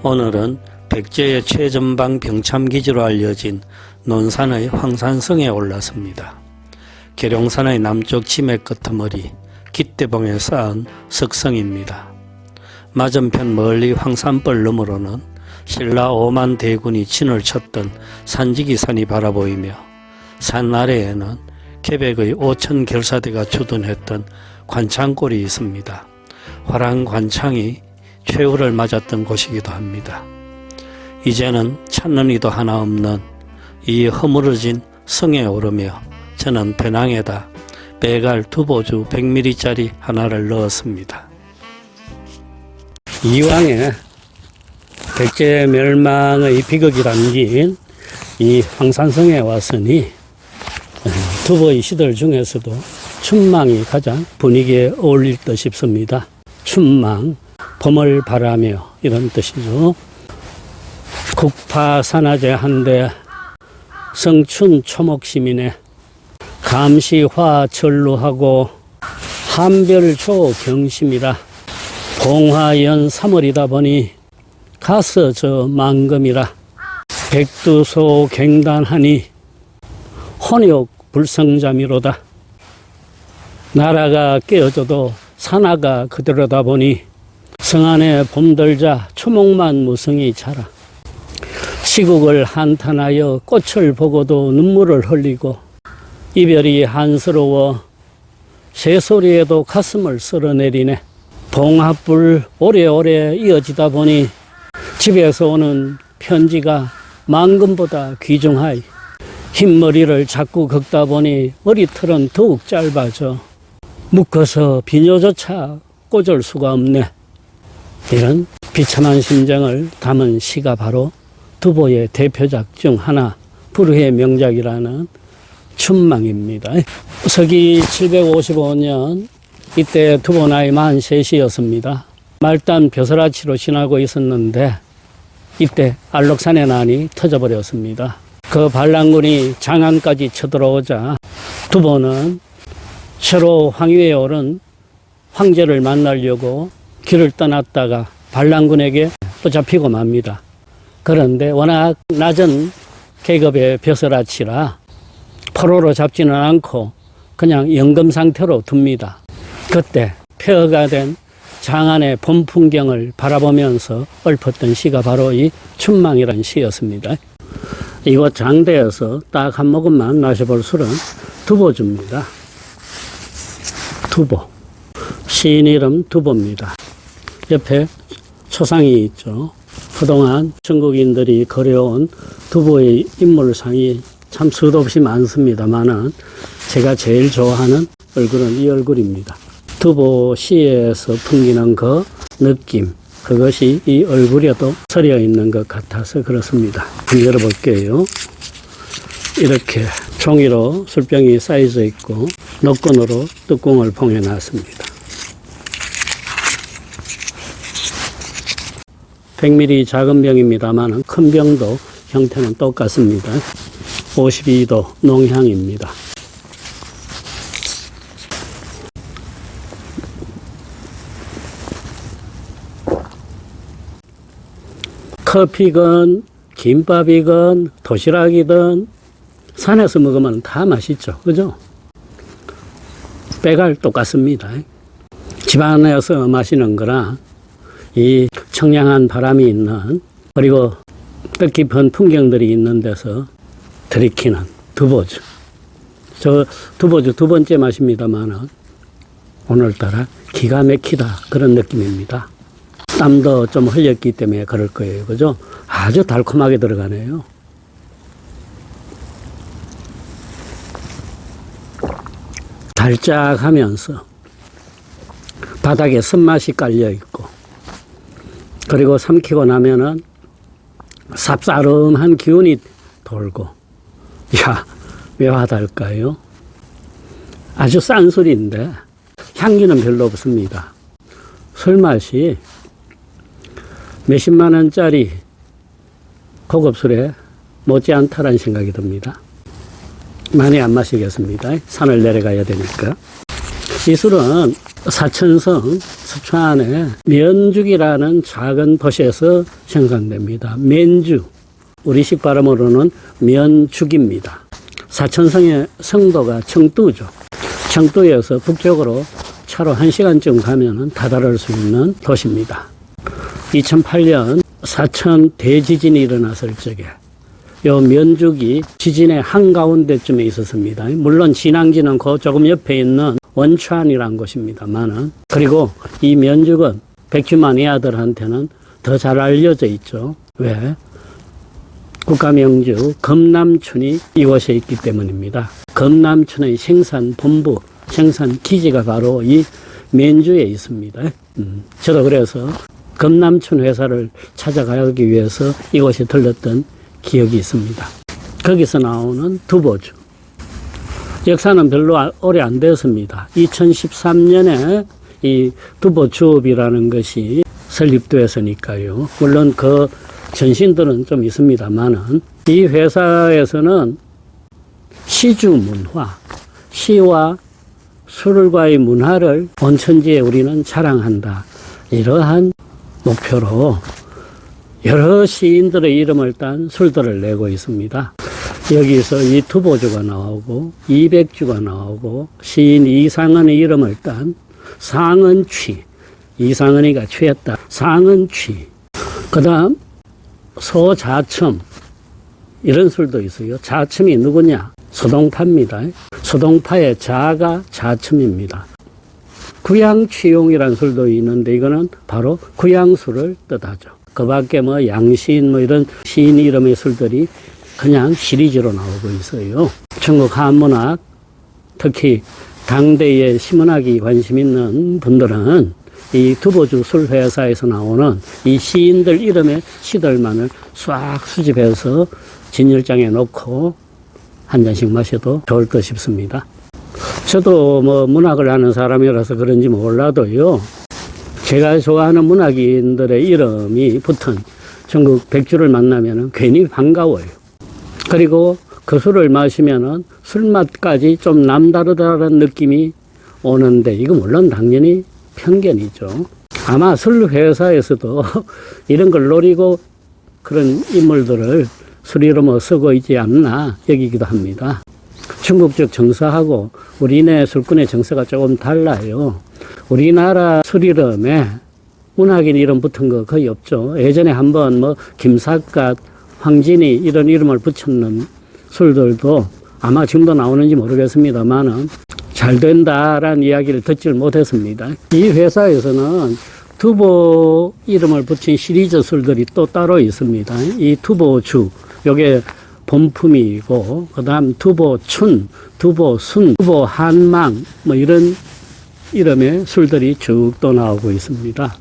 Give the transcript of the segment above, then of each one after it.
오늘은 백제의 최전방 병참기지로 알려진 논산의 황산성에 올랐습니다. 계룡산의 남쪽 지맥 끄트머리 깃대봉에 쌓은 석성입니다. 맞은편 멀리 황산벌 너머로는 신라 5만 대군이 진을 쳤던 산지기산이 바라보이며 산 아래에는 계백의 5천 결사대가 주둔했던 관창골이 있습니다. 화랑관창이 최후를 맞았던 곳이기도 합니다. 이제는 찾는 이도 하나 없는 이 허물어진 성에 오르며 저는 배낭에다 빼갈 두보주 100ml짜리 하나를 넣었습니다. 이왕에 백제 멸망의 비극이 담긴 이 황산성에 왔으니 두보의 시들 중에서도 춘망이 가장 분위기에 어울릴 듯 싶습니다. 춘망, 봄을 바라며 이런 뜻이죠. 국파산화제 한대 성춘 초목시민의 감시화 전루하고 한별초 경심이라 봉화연 3월이다 보니 가서 저 만금이라 백두소 갱단하니 혼욕 불성자미로다. 나라가 깨어져도 산하가 그대로다 보니 성안에 봄들자 초목만 무성히 자라. 시국을 한탄하여 꽃을 보고도 눈물을 흘리고 이별이 한스러워 새소리에도 가슴을 쓸어내리네. 봉합불 오래오래 이어지다 보니 집에서 오는 편지가 만금보다 귀중하이. 흰머리를 자꾸 긁다 보니 머리털은 더욱 짧아져 묶어서 비녀조차 꽂을 수가 없네. 이런 비참한 심정을 담은 시가 바로 두보의 대표작 중 하나 불후의 명작이라는 춘망입니다. 서기 755년 이때 두보 나이 43이었습니다. 말단 벼슬아치로 지나고 있었는데 이때 알록산의 난이 터져버렸습니다. 그 반란군이 장안까지 쳐들어오자 두보는 새로 황위에 오른 황제를 만나려고 길을 떠났다가 반란군에게 또 잡히고 맙니다. 그런데 워낙 낮은 계급의 벼슬아치라 포로로 잡지는 않고 그냥 연금 상태로 둡니다. 그때 폐허가 된 장안의 봄 풍경을 바라보면서 읊었던 시가 바로 이 춘망이라는 시였습니다. 이곳 장대에서 딱 한 모금만 마셔볼 술은 두보주입니다. 두보. 시인 이름 두보입니다. 옆에 초상이 있죠. 그동안 중국인들이 그려온 두보의 인물상이 참 수도 없이 많습니다만은 제가 제일 좋아하는 얼굴은 이 얼굴입니다. 두보 시에서 풍기는 그 느낌, 그것이 이 얼굴에도 서려 있는 것 같아서 그렇습니다. 한번 열어볼게요. 이렇게 종이로 술병이 쌓여져 있고 노끈으로 뚜껑을 봉해 놨습니다. 100ml 작은 병입니다만 큰 병도 형태는 똑같습니다. 52도 농향입니다. 커피건 김밥이건 도시락이든 산에서 먹으면 다 맛있죠. 그죠? 빼갈 똑같습니다. 집안에서 마시는 거랑 이 청량한 바람이 있는 그리고 뜻깊은 풍경들이 있는 데서 들이키는 두보주. 저 두보주 두 번째 맛입니다만 오늘따라 기가 막히다 그런 느낌입니다. 땀도 좀 흘렸기 때문에 그럴 거예요. 그죠? 아주 달콤하게 들어가네요. 달짝하면서 바닥에 쓴맛이 깔려 있고 그리고 삼키고 나면은 쌉싸름한 기운이 돌고 야 묘하달까요? 아주 싼 술인데 향기는 별로 없습니다. 술맛이 몇십만 원짜리 고급술에 못지않다라는 생각이 듭니다. 많이 안 마시겠습니다. 산을 내려가야 되니까. 이 술은 사천성 서초안에 면죽이라는 작은 도시에서 생산됩니다. 면주, 우리식 발음으로는 면죽입니다. 사천성의 성도가 청두죠. 청두에서 북쪽으로 차로 1시간쯤 가면 다다를 수 있는 도시입니다. 2008년 사천 대지진이 일어났을 적에 요 면죽이 지진의 한가운데쯤에 있었습니다. 물론 진앙지는 그 조금 옆에 있는 원천이라는 곳입니다만은, 그리고 이 면죽은 백주만 이하들한테는 더 잘 알려져 있죠. 왜? 국가명주 금남춘이 이곳에 있기 때문입니다. 금남춘의 생산본부, 생산기지가 바로 이 면주에 있습니다. 저도 그래서 금남춘 회사를 찾아가기 위해서 이곳에 들렀던 기억이 있습니다. 거기서 나오는 두보주. 역사는 별로 오래 안 되었습니다. 2013년에 이 두보주업이라는 것이 설립되었으니까요. 물론 그 전신들은 좀 있습니다만은, 이 회사에서는 시주 문화, 시와 술과의 문화를 온천지에 우리는 자랑한다. 이러한 목표로 여러 시인들의 이름을 딴 술들을 내고 있습니다. 여기서 이 두보주가 나오고 이백주가 나오고 시인 이상은의 이름을 딴 상은취, 이상은이가 취했다. 상은취. 그 다음 소자첨, 이런 술도 있어요. 자첨이 누구냐? 소동파입니다. 소동파의 자가 자첨입니다. 구양취용이라는 술도 있는데 이거는 바로 구양술을 뜻하죠. 그 밖에 뭐 양시인 뭐 이런 시인 이름의 술들이 그냥 시리즈로 나오고 있어요. 중국 한문학, 특히 당대의 시문학이 관심 있는 분들은 이 두보주 술회사에서 나오는 이 시인들 이름의 시들만을 싹 수집해서 진열장에 놓고 한 잔씩 마셔도 좋을 듯 싶습니다. 저도 뭐 문학을 하는 사람이라서 그런지 몰라도요, 제가 좋아하는 문학인들의 이름이 붙은 전국 백주를 만나면 괜히 반가워요. 그리고 그 술을 마시면은 술맛까지 좀 남다르다는 느낌이 오는데, 이거 물론 당연히 편견이죠. 아마 술 회사에서도 이런 걸 노리고 그런 인물들을 술 이름으로 쓰고 있지 않나 여기기도 합니다. 중국적 정서하고 우리네 술꾼의 정서가 조금 달라요. 우리나라 술 이름에 문학인 이름 붙은 거 거의 없죠. 예전에 한번 뭐 김삿갓, 황진이 이런 이름을 붙였는 술들도 아마 지금도 나오는지 모르겠습니다만은 잘 된다라는 이야기를 듣질 못했습니다. 이 회사에서는 두보 이름을 붙인 시리즈 술들이 또 따로 있습니다. 이 두보주, 요게 본품이고, 그 다음 두보춘, 두보순, 두보한망, 뭐 이런 이름의 술들이 쭉 또 나오고 있습니다.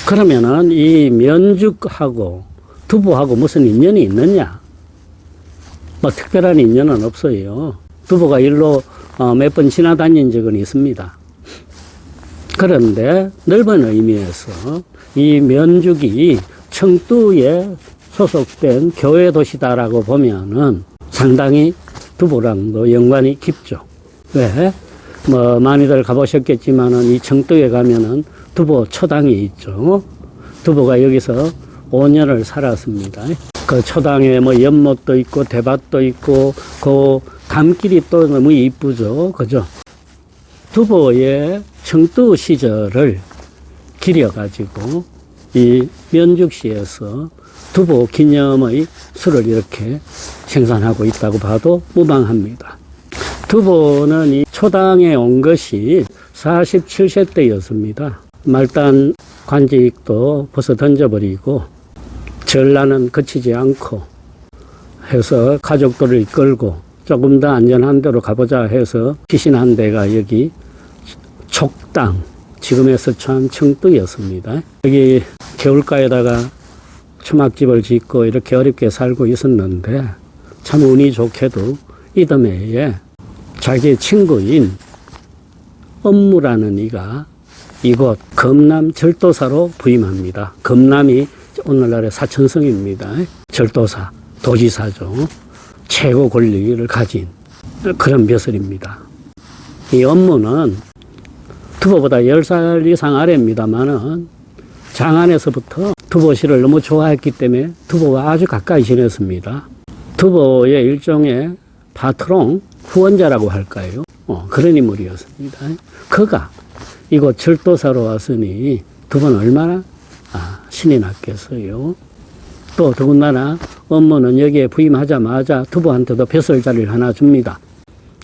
그러면은 이 면죽하고 두보하고 무슨 인연이 있느냐? 뭐 특별한 인연은 없어요. 두보가 일로 몇 번 지나다닌 적은 있습니다. 그런데 넓은 의미에서 이 면죽이 청두에 소속된 교회 도시다라고 보면은 상당히 두보랑도 연관이 깊죠. 왜? 뭐 많이들 가보셨겠지만은 이 청두에 가면은 두보 초당이 있죠. 두보가 여기서 5년을 살았습니다. 그 초당에 뭐 연못도 있고 대밭도 있고 그 감길이 또 너무 이쁘죠. 그죠? 두보의 청두 시절을 기려가지고 이 면죽시에서 두보 기념의 술을 이렇게 생산하고 있다고 봐도 무방합니다. 두보는 이 초당에 온 것이 47세 때였습니다. 말단 관직도 벌써 던져버리고 전라는 거치지 않고 해서 가족들을 이끌고 조금 더 안전한 데로 가보자 해서 피신한 데가 여기 촉당, 지금의 서초안 청두였습니다. 여기 개울가에다가 초막집을 짓고 이렇게 어렵게 살고 있었는데 참 운이 좋게도 이듬해에 자기의 친구인 엄무라는 이가 이곳 금남 절도사로 부임합니다. 금남이 오늘날의 사천성입니다. 절도사. 도지사죠. 최고 권력을 가진 그런 벼슬입니다. 이 업무는 두보보다 10살 이상 아래입니다만은 장안에서부터 두보시를 너무 좋아했기 때문에 두보와 아주 가까이 지냈습니다. 두보의 일종의 파트롱, 후원자라고 할까요? 그런 인물이었습니다. 그가 이곳 철도사로 왔으니 두보는 얼마나 신이 났겠어요. 또 더군다나 업무는 여기에 부임하자마자 두보한테도 벼슬 자리를 하나 줍니다.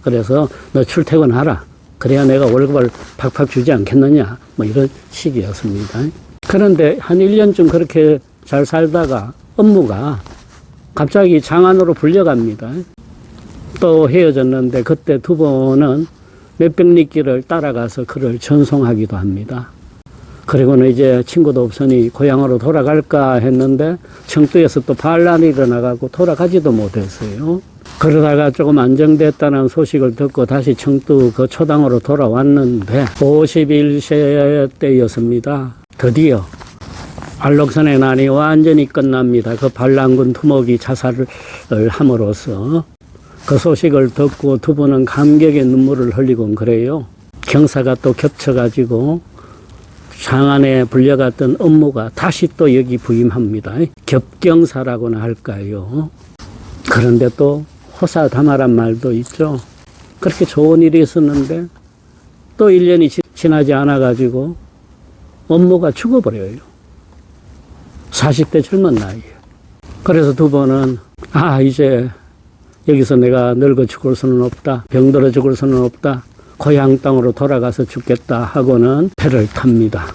그래서 너 출퇴근하라. 그래야 내가 월급을 팍팍 주지 않겠느냐. 뭐 이런 식이었습니다. 그런데 한 1년쯤 그렇게 잘 살다가 업무가 갑자기 장안으로 불려갑니다. 또 헤어졌는데 그때 두보는 몇백 리길을 따라가서 그를 전송하기도 합니다. 그리고는 이제 친구도 없으니 고향으로 돌아갈까 했는데 청두에서 또 반란이 일어나가고 돌아가지도 못했어요. 그러다가 조금 안정됐다는 소식을 듣고 다시 청두 그 초당으로 돌아왔는데 51세 때였습니다. 드디어 알록산의 난이 완전히 끝납니다. 그 반란군 두목이 자살을 함으로써 그 소식을 듣고 두보는 감격의 눈물을 흘리곤 그래요. 경사가 또 겹쳐가지고 장안에 불려갔던 업무가 다시 또 여기 부임합니다. 겹경사라고나 할까요. 그런데 또 호사다마란 말도 있죠. 그렇게 좋은 일이 있었는데 또 1년이 지나지 않아가지고 업무가 죽어버려요. 40대 젊은 나이에. 그래서 두보는 이제 여기서 내가 늙어 죽을 수는 없다. 병들어 죽을 수는 없다. 고향 땅으로 돌아가서 죽겠다 하고는 배를 탑니다.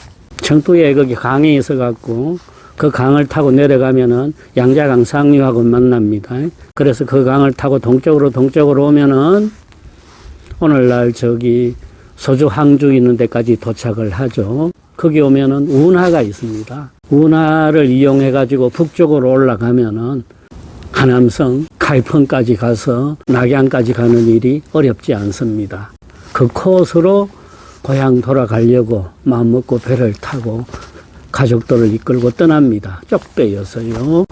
청두에 거기 강이 있어갖고 그 강을 타고 내려가면은 양자강 상류하고 만납니다. 그래서 그 강을 타고 동쪽으로 오면은 오늘날 저기 소주 항주 있는 데까지 도착을 하죠. 거기 오면은 운하가 있습니다. 운하를 이용해가지고 북쪽으로 올라가면은 하남성,开평까지 가서 낙양까지 가는 일이 어렵지 않습니다. 그 코스로 고향 돌아가려고 마음먹고 배를 타고 가족들을 이끌고 떠납니다. 쪽배였어요.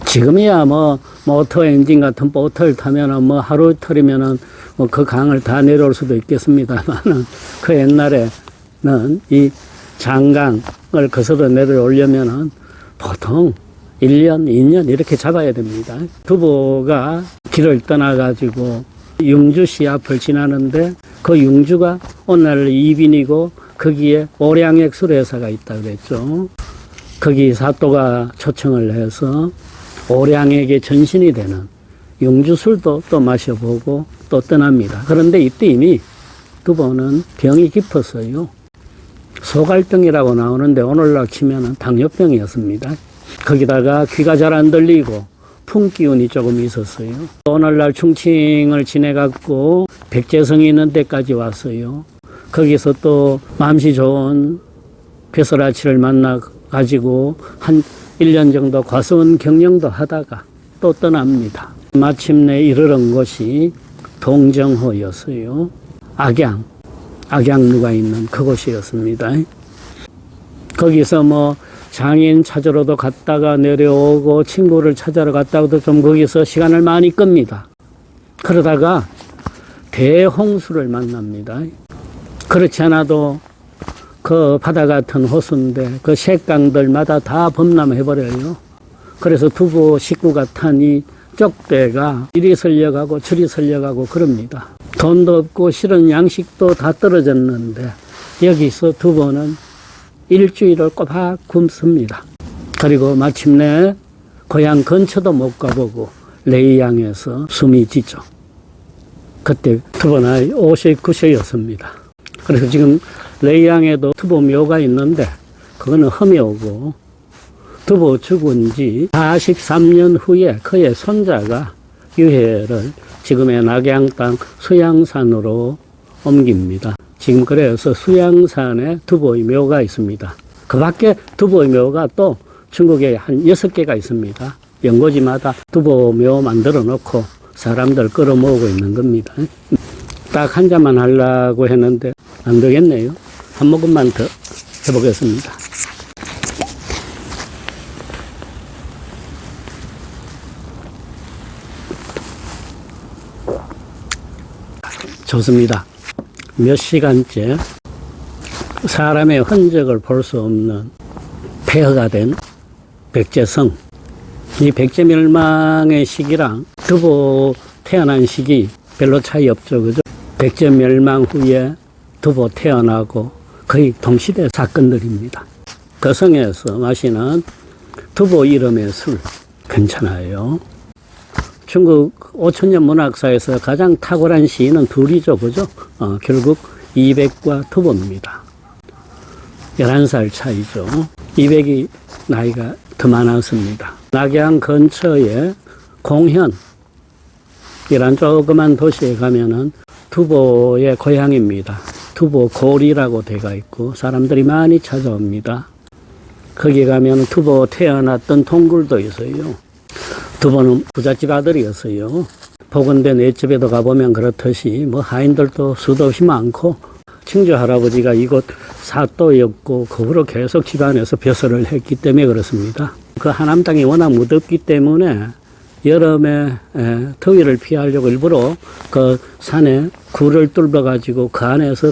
지금이야 뭐 모터 엔진 같은 보트를 타면은 뭐 하루 이틀이면은 뭐 그 강을 다 내려올 수도 있겠습니다만은 그 옛날에는 이 장강을 거슬러 내려오려면은 보통 1년, 2년 이렇게 잡아야 됩니다. 두보가 길을 떠나가지고 융주시 앞을 지나는데 그 융주가 오늘 이빈이고 거기에 오량액 술회사가 있다고 그랬죠. 거기 사또가 초청을 해서 오량액의 전신이 되는 융주술도 또 마셔보고 또 떠납니다. 그런데 이때 이미 두보는 병이 깊었어요. 소갈병이라고 나오는데 오늘날 치면은 당뇨병이었습니다. 거기다가 귀가 잘 안 들리고 풍기운이 조금 있었어요. 오늘날 충칭을 지내갖고 백제성이 있는 데까지 왔어요. 거기서 또 맘씨 좋은 벼슬아치를 만나가지고 한 1년 정도 과수원 경영도 하다가 또 떠납니다. 마침내 이르는 곳이 동정호였어요. 악양루가 있는 그곳이었습니다. 거기서 뭐 장인 찾으러도 갔다가 내려오고 친구를 찾으러 갔다가도 좀 거기서 시간을 많이 끕니다. 그러다가 대홍수를 만납니다. 그렇지 않아도 그 바다 같은 호수인데 그 색강들마다 다 범람해버려요. 그래서 두보 식구가 탄 이 쪽배가 이리 설려가고 저리 설려가고 그럽니다. 돈도 없고 실은 양식도 다 떨어졌는데 여기서 두보는 일주일을 꼬박 굶습니다. 그리고 마침내 고향 근처도 못 가보고 레이양에서 숨이 지죠. 그때 두보 나이 59세였습니다. 그래서 지금 레이양에도 두보 묘가 있는데 그거는 험해오고 두보 죽은 지 43년 후에 그의 손자가 유해를 지금의 낙양 땅 수양산으로 옮깁니다. 지금 그래서 수양산에 두보의 묘가 있습니다. 그 밖에 두보의 묘가 또 중국에 한 6개가 있습니다. 연고지마다 두보 묘 만들어 놓고 사람들 끌어모으고 있는 겁니다. 딱 한 잔만 하려고 했는데 안 되겠네요. 한 모금만 더 해보겠습니다. 좋습니다. 몇 시간째 사람의 흔적을 볼 수 없는 폐허가 된 백제성. 이 백제 멸망의 시기랑 두보 태어난 시기 별로 차이 없죠. 그죠? 백제 멸망 후에 두보 태어나고 거의 동시대 사건들입니다. 그 성에서 마시는 두보 이름의 술 괜찮아요. 중국 5천년 문학사에서 가장 탁월한 시인은 둘이죠. 그죠? 결국 이백과 두보입니다. 11살 차이죠. 이백이 나이가 더 많았습니다. 낙양 근처에 공현이란 조그만 도시에 가면은 두보의 고향입니다. 두보 고리라고 되어 있고 사람들이 많이 찾아옵니다. 거기 가면 두보 태어났던 동굴도 있어요. 두보는 부잣집 아들이었어요. 복원된 내 집에도 가보면 그렇듯이 뭐 하인들도 수도 없이 많고 친조 할아버지가 이곳 사또였고 그 후로 계속 집안에서 벼슬을 했기 때문에 그렇습니다. 그 하남 땅이 워낙 무덥기 때문에 여름에 더위를 피하려고 일부러 그 산에 굴을 뚫어 가지고 그 안에서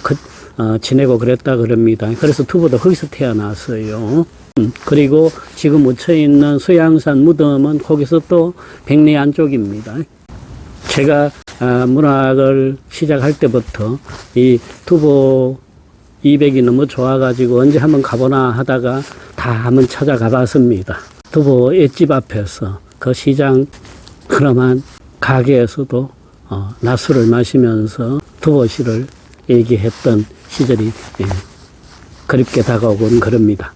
지내고 그랬다 그럽니다. 그래서 두보도 거기서 태어났어요. 그리고 지금 묻혀 있는 수양산 무덤은 거기서 또 백리 안쪽입니다. 제가 문학을 시작할 때부터 이 두보 이백이 너무 좋아가지고 언제 한번 가보나 하다가 다 한번 찾아가 봤습니다. 두보 횟집 앞에서 그 시장 그럼한 가게에서도 낮술을 마시면서 두보시를 얘기했던 시절이 그립게 다가오곤 그럽니다.